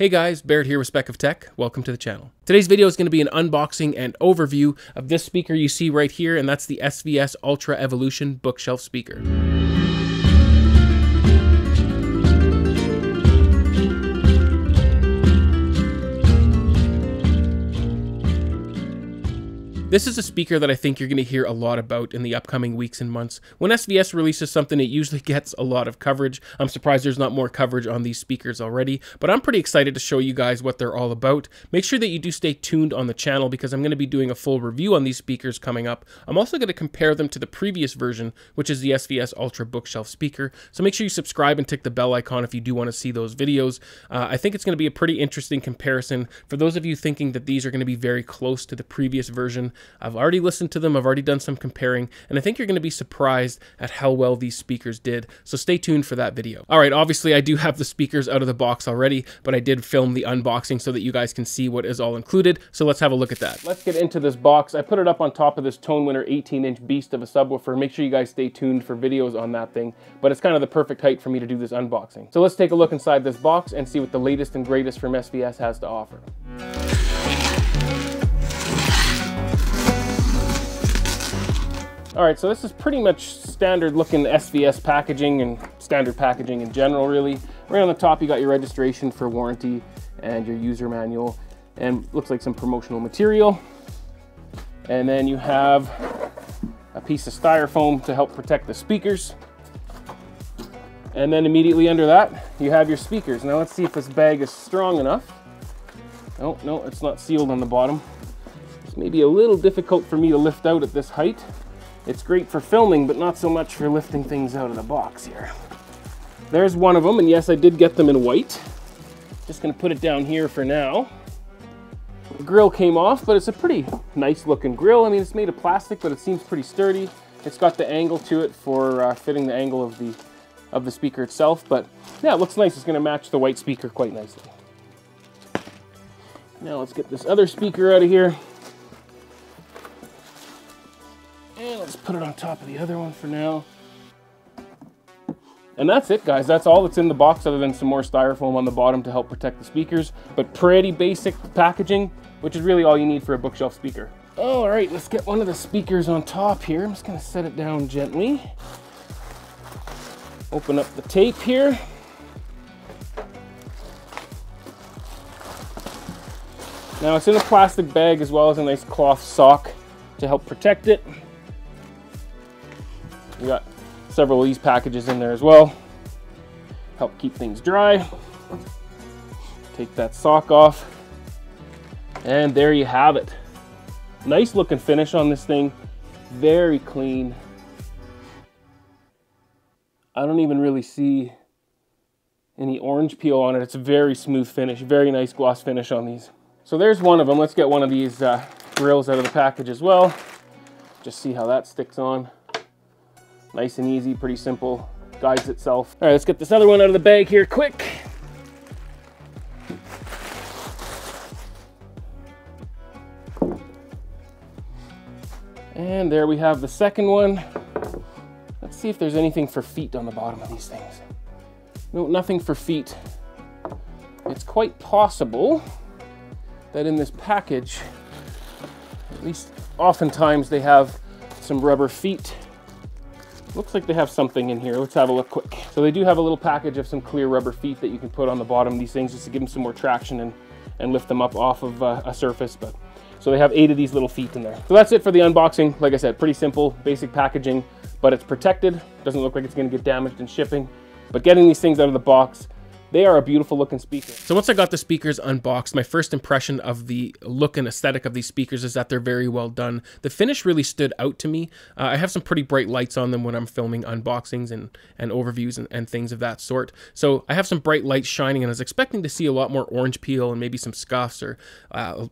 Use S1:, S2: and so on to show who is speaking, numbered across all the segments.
S1: Hey guys, Barrett here with Spec of Tech. Welcome to the channel. Today's video is going to be an unboxing and overview of this speaker you see right here, and that's the SVS Ultra Evolution bookshelf speaker. This is a speaker that I think you're going to hear a lot about in the upcoming weeks and months. When SVS releases something, it usually gets a lot of coverage. I'm surprised there's not more coverage on these speakers already, but I'm pretty excited to show you guys what they're all about. Make sure that you do stay tuned on the channel because I'm going to be doing a full review on these speakers coming up. I'm also going to compare them to the previous version, which is the SVS Ultra bookshelf speaker. So make sure you subscribe and tick the bell icon if you do want to see those videos. I think it's going to be a pretty interesting comparison. For those of you thinking that these are going to be very close to the previous version, I've already listened to them, I've already done some comparing, and I think you're going to be surprised at how well these speakers did, so stay tuned for that video. Alright, obviously I do have the speakers out of the box already, but I did film the unboxing so that you guys can see what is all included, so let's have a look at that. Let's get into this box. I put it up on top of this TONEWINNER 18-inch beast of a subwoofer. Make sure you guys stay tuned for videos on that thing, but it's kind of the perfect height for me to do this unboxing. So let's take a look inside this box and see what the latest and greatest from SVS has to offer. Alright, so this is pretty much standard looking SVS packaging and standard packaging in general, really. Right on the top you got your registration for warranty and your user manual, and looks like some promotional material. And then you have a piece of styrofoam to help protect the speakers. And then immediately under that you have your speakers. Now let's see if this bag is strong enough. Oh, no, it's not sealed on the bottom. It's maybe a little difficult for me to lift out at this height. It's great for filming, but not so much for lifting things out of the box here. There's one of them, and yes, I did get them in white. Just gonna put it down here for now. The grill came off, but it's a pretty nice looking grill. I mean, it's made of plastic, but it seems pretty sturdy. It's got the angle to it for fitting the angle of the speaker itself, but yeah, it looks nice. It's gonna match the white speaker quite nicely. Now let's get this other speaker out of here. And let's put it on top of the other one for now. And that's it, guys. That's all that's in the box, other than some more styrofoam on the bottom to help protect the speakers. But pretty basic packaging, which is really all you need for a bookshelf speaker. All right, let's get one of the speakers on top here. I'm just gonna set it down gently. Open up the tape here. Now it's in a plastic bag as well as a nice cloth sock to help protect it. We got several of these packages in there as well. Help keep things dry. Take that sock off. And there you have it. Nice looking finish on this thing. Very clean. I don't even really see any orange peel on it. It's a very smooth finish. Very nice gloss finish on these. So there's one of them. Let's get one of these grills out of the package as well. Just see how that sticks on. Nice and easy, pretty simple, guides itself. All right, let's get this other one out of the bag here quick. And there we have the second one. Let's see if there's anything for feet on the bottom of these things. No, nothing for feet. It's quite possible that in this package, at least oftentimes they have some rubber feet. Looks like they have something in here. Let's have a look quick. So they do have a little package of some clear rubber feet that you can put on the bottom of these things just to give them some more traction and lift them up off of a surface. But so they have 8 of these little feet in there. So that's it for the unboxing. Like I said, pretty simple, basic packaging, but it's protected. Doesn't look like it's gonna get damaged in shipping. But getting these things out of the box, they are a beautiful looking speaker. So once I got the speakers unboxed, my first impression of the look and aesthetic of these speakers is that they're very well done. The finish really stood out to me. I have some pretty bright lights on them when I'm filming unboxings and overviews and things of that sort. So I have some bright lights shining, and I was expecting to see a lot more orange peel and maybe some scuffs or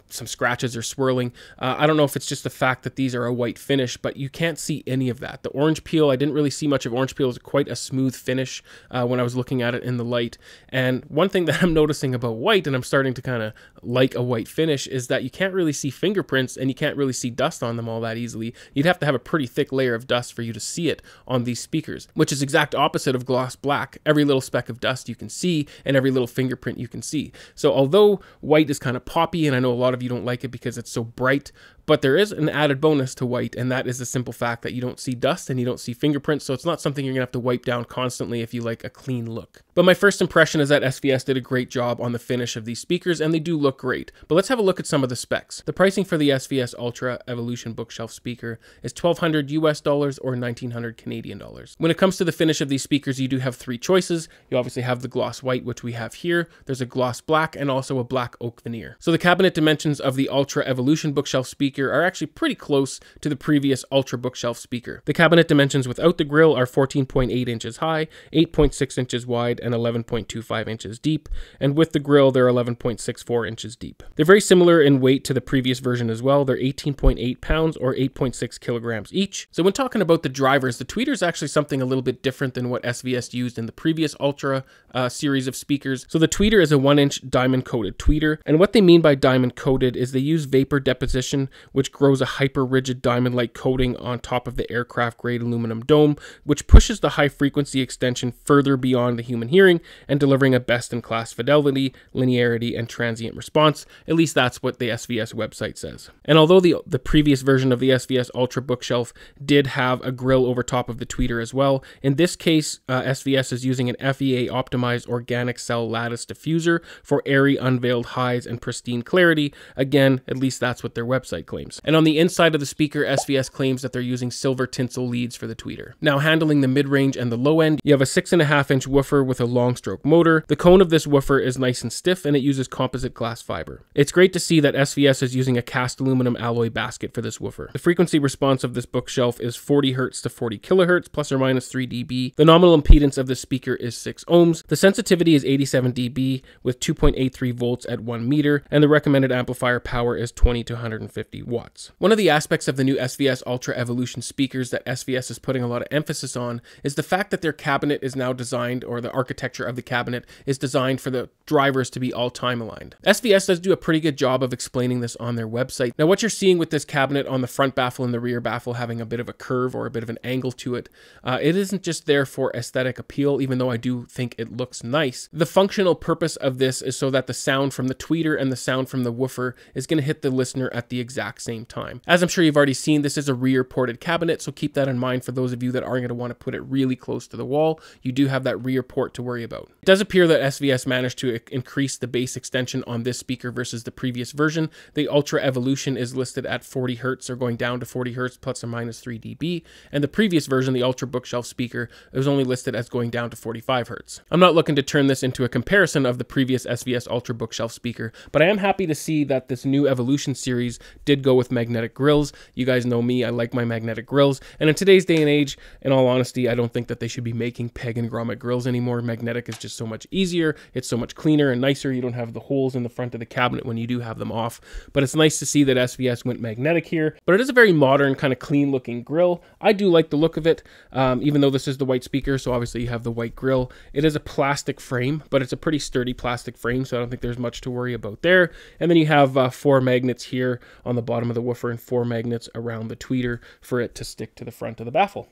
S1: some scratches or swirling. I don't know if it's just the fact that these are a white finish, but you can't see any of that. The orange peel, I didn't really see much of orange peel. It was quite a smooth finish when I was looking at it in the light. And one thing that I'm noticing about white, and I'm starting to kind of like a white finish, is that you can't really see fingerprints and you can't really see dust on them all that easily. You'd have to have a pretty thick layer of dust for you to see it on these speakers, which is exact opposite of gloss black. Every little speck of dust you can see and every little fingerprint you can see. So although white is kind of poppy, and I know a lot of you don't like it because it's so bright, but there is an added bonus to white, and that is the simple fact that you don't see dust and you don't see fingerprints, so it's not something you're gonna have to wipe down constantly if you like a clean look. But my first impression is that SVS did a great job on the finish of these speakers, and they do look great. But let's have a look at some of the specs. The pricing for the SVS Ultra Evolution bookshelf speaker is $1,200 US dollars or 1,900 Canadian dollars. When it comes to the finish of these speakers, you do have three choices. You obviously have the gloss white, which we have here. There's a gloss black and also a black oak veneer. So the cabinet dimensions of the Ultra Evolution bookshelf speaker are actually pretty close to the previous Ultra bookshelf speaker. The cabinet dimensions without the grille are 14.8 inches high, 8.6 inches wide, and 11.25 inches deep, and with the grille they're 11.64 inches deep. They're very similar in weight to the previous version as well. They're 18.8 pounds or 8.6 kilograms each. So when talking about the drivers, the tweeter is actually something a little bit different than what SVS used in the previous Ultra series of speakers. So the tweeter is a 1-inch diamond coated tweeter, and what they mean by diamond coated is they use vapor deposition, which grows a hyper rigid diamond like coating on top of the aircraft grade aluminum dome, which pushes the high frequency extension further beyond the human hearing and delivering a best in class fidelity, linearity, and transient response. At least that's what the SVS website says. And although the previous version of the SVS Ultra bookshelf did have a grille over top of the tweeter as well, in this case SVS is using an FEA optimized organic cell lattice diffuser for airy unveiled highs and pristine clarity. Again, at least that's what their website claims. And on the inside of the speaker, SVS claims that they're using silver tinsel leads for the tweeter. Now, handling the mid-range and the low end, you have a 6.5-inch woofer with a long stroke motor. The cone of this woofer is nice and stiff, and it uses composite glass fiber. It's great to see that SVS is using a cast aluminum alloy basket for this woofer. The frequency response of this bookshelf is 40 Hz to 40 kHz, plus or minus 3 dB. The nominal impedance of this speaker is 6 ohms. The sensitivity is 87 dB with 2.83 volts at 1 meter, and the recommended amplifier power is 20 to 150 watts. One of the aspects of the new SVS Ultra Evolution speakers that SVS is putting a lot of emphasis on is the fact that their cabinet is now designed, or the architecture of the cabinet is designed for the drivers to be all time aligned. SVS does do a pretty good job of explaining this on their website. Now, what you're seeing with this cabinet on the front baffle and the rear baffle having a bit of a curve or a bit of an angle to it, it isn't just there for aesthetic appeal, even though I do think it looks nice. The functional purpose of this is so that the sound from the tweeter and the sound from the woofer is going to hit the listener at the exact same time. As I'm sure you've already seen, this is a rear ported cabinet, so keep that in mind for those of you that are going to want to put it really close to the wall. You do have that rear port to worry about. It does appear that SVS managed to increase the bass extension on this speaker versus the previous version. The Ultra Evolution is listed at 40 Hz or going down to 40 Hz plus or minus 3 dB, and the previous version, the Ultra bookshelf speaker, is only listed as going down to 45 Hz. I'm not looking to turn this into a comparison of the previous SVS Ultra bookshelf speaker, but I am happy to see that this new Evolution series did go with magnetic grills. You guys know me, I like my magnetic grills, and in today's day and age, in all honesty, I don't think that they should be making peg and grommet grills anymore. Magnetic is just so much easier, it's so much cleaner and nicer. You don't have the holes in the front of the cabinet when you do have them off, but it's nice to see that SVS went magnetic here. But it is a very modern, kind of clean looking grill. I do like the look of it, even though this is the white speaker, so obviously you have the white grill. It is a plastic frame, but it's a pretty sturdy plastic frame, so I don't think there's much to worry about there. And then you have 4 magnets here on the bottom of the woofer and 4 magnets around the tweeter for it to stick to the front of the baffle.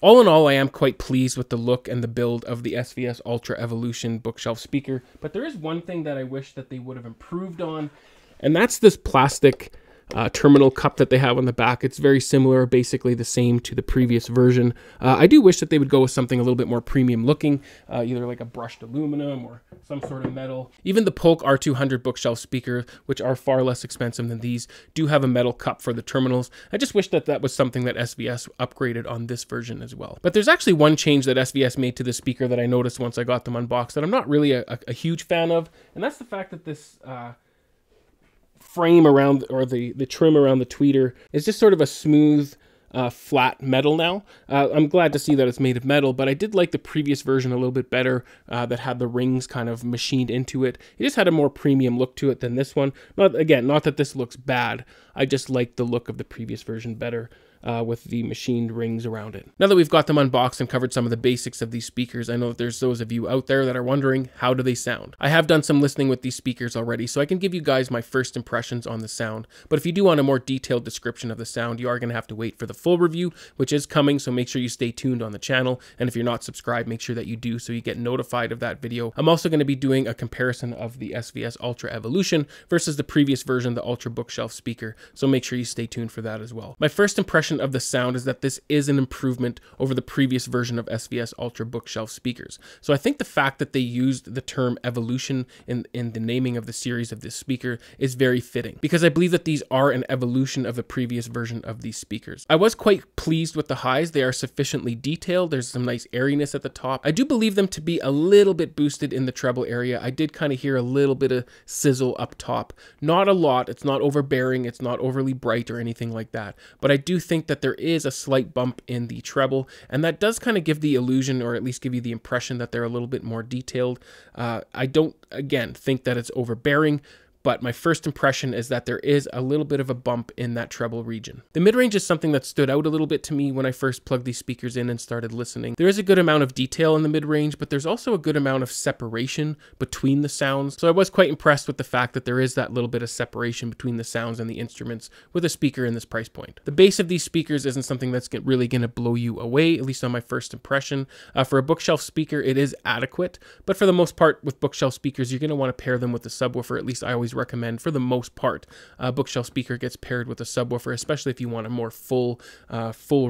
S1: All in all, I am quite pleased with the look and the build of the SVS Ultra Evolution bookshelf speaker, but there is one thing that I wish that they would have improved on, and that's this plastic terminal cup that they have on the back. It's very similar, basically the same to the previous version. I do wish that they would go with something a little bit more premium looking, either like a brushed aluminum or some sort of metal. Even the Polk R200 bookshelf speakers, which are far less expensive than these, do have a metal cup for the terminals. I just wish that that was something that SVS upgraded on this version as well. But there's actually one change that SVS made to the speaker that I noticed once I got them unboxed that I'm not really a huge fan of, and that's the fact that this frame around, or the trim around the tweeter is just sort of a smooth flat metal now. I'm glad to see that it's made of metal, but I did like the previous version a little bit better, that had the rings kind of machined into it. It just had a more premium look to it than this one. Not that this looks bad, I just like the look of the previous version better. with the machined rings around it. Now that we've got them unboxed and covered some of the basics of these speakers, I know that there's those of you out there that are wondering, how do they sound? I have done some listening with these speakers already, so I can give you guys my first impressions on the sound. But if you do want a more detailed description of the sound, you are going to have to wait for the full review, which is coming, so make sure you stay tuned on the channel. And if you're not subscribed, make sure that you do so you get notified of that video. I'm also going to be doing a comparison of the SVS Ultra Evolution versus the previous version, the Ultra Bookshelf speaker, so make sure you stay tuned for that as well. My first impression of the sound is that this is an improvement over the previous version of SVS Ultra Bookshelf speakers. So I think the fact that they used the term evolution in the naming of the series of this speaker is very fitting, because I believe that these are an evolution of the previous version of these speakers. I was quite pleased with the highs. They are sufficiently detailed. There's some nice airiness at the top. I do believe them to be a little bit boosted in the treble area. I did kind of hear a little bit of sizzle up top. Not a lot. It's not overbearing. It's not overly bright or anything like that. But I do think that there is a slight bump in the treble, and that does kind of give the illusion, or at least give you the impression, that they're a little bit more detailed. I don't, again, think that it's overbearing, but my first impression is that there is a little bit of a bump in that treble region. The mid-range is something that stood out a little bit to me when I first plugged these speakers in and started listening. There is a good amount of detail in the mid-range, but there's also a good amount of separation between the sounds. So I was quite impressed with the fact that there is that little bit of separation between the sounds and the instruments with a speaker in this price point. The bass of these speakers isn't something that's really going to blow you away, at least on my first impression. For a bookshelf speaker, it is adequate, but for the most part with bookshelf speakers, you're going to want to pair them with the subwoofer. At least I always recommend, for the most part, a bookshelf speaker gets paired with a subwoofer, especially if you want a more full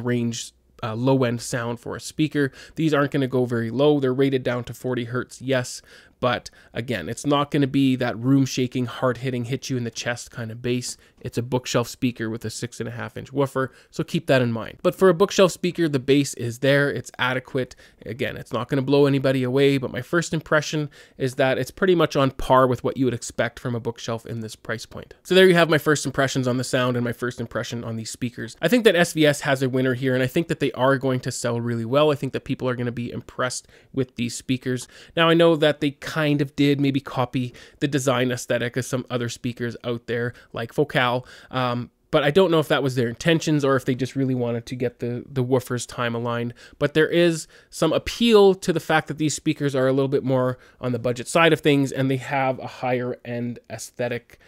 S1: range low-end sound for a speaker. These aren't going to go very low. They're rated down to 40 hertz, yes, but again, it's not going to be that room-shaking, hard-hitting, hit you in the chest kind of bass. It's a bookshelf speaker with a 6.5-inch woofer, so keep that in mind. But for a bookshelf speaker, the bass is there. It's adequate. Again, it's not going to blow anybody away, but my first impression is that it's pretty much on par with what you would expect from a bookshelf in this price point. So there you have my first impressions on the sound and my first impression on these speakers. I think that SVS has a winner here, and I think that they are going to sell really well. I think that people are going to be impressed with these speakers. Now, I know that they kind of did maybe copy the design aesthetic of some other speakers out there, like Focal, but I don't know if that was their intentions or if they just really wanted to get the woofers time aligned. But there is some appeal to the fact that these speakers are a little bit more on the budget side of things, and they have a higher end aesthetic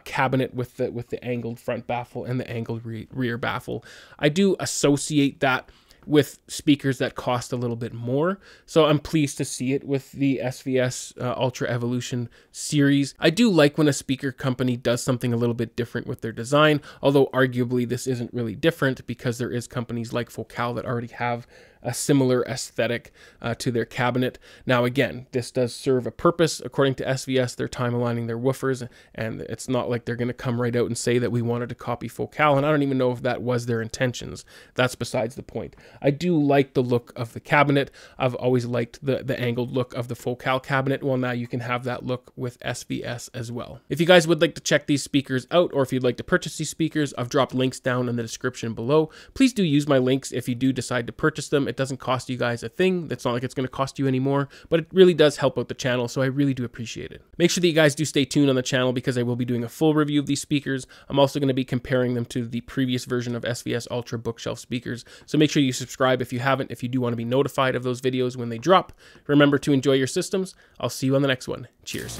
S1: cabinet with the angled front baffle and the angled rear baffle. I do associate that with speakers that cost a little bit more, so I'm pleased to see it with the SVS Ultra Evolution series. I do like when a speaker company does something a little bit different with their design, although arguably this isn't really different because there is companies like Focal that already have a similar aesthetic to their cabinet. Now again, this does serve a purpose. According to SVS, they're time aligning their woofers, and it's not like they're going to come right out and say that we wanted to copy Focal, and I don't even know if that was their intentions. That's besides the point. I do like the look of the cabinet. I've always liked the angled look of the Focal cabinet. Well, now you can have that look with SVS as well. If you guys would like to check these speakers out, or if you'd like to purchase these speakers, I've dropped links down in the description below. Please do use my links if you do decide to purchase them. It doesn't cost you guys a thing. That's not like it's going to cost you any more, but it really does help out the channel, so I really do appreciate it. Make sure that you guys do stay tuned on the channel because I will be doing a full review of these speakers. I'm also going to be comparing them to the previous version of SVS Ultra bookshelf speakers, so make sure you subscribe if you haven't, if you do want to be notified of those videos when they drop. Remember to enjoy your systems. I'll see you on the next one. Cheers.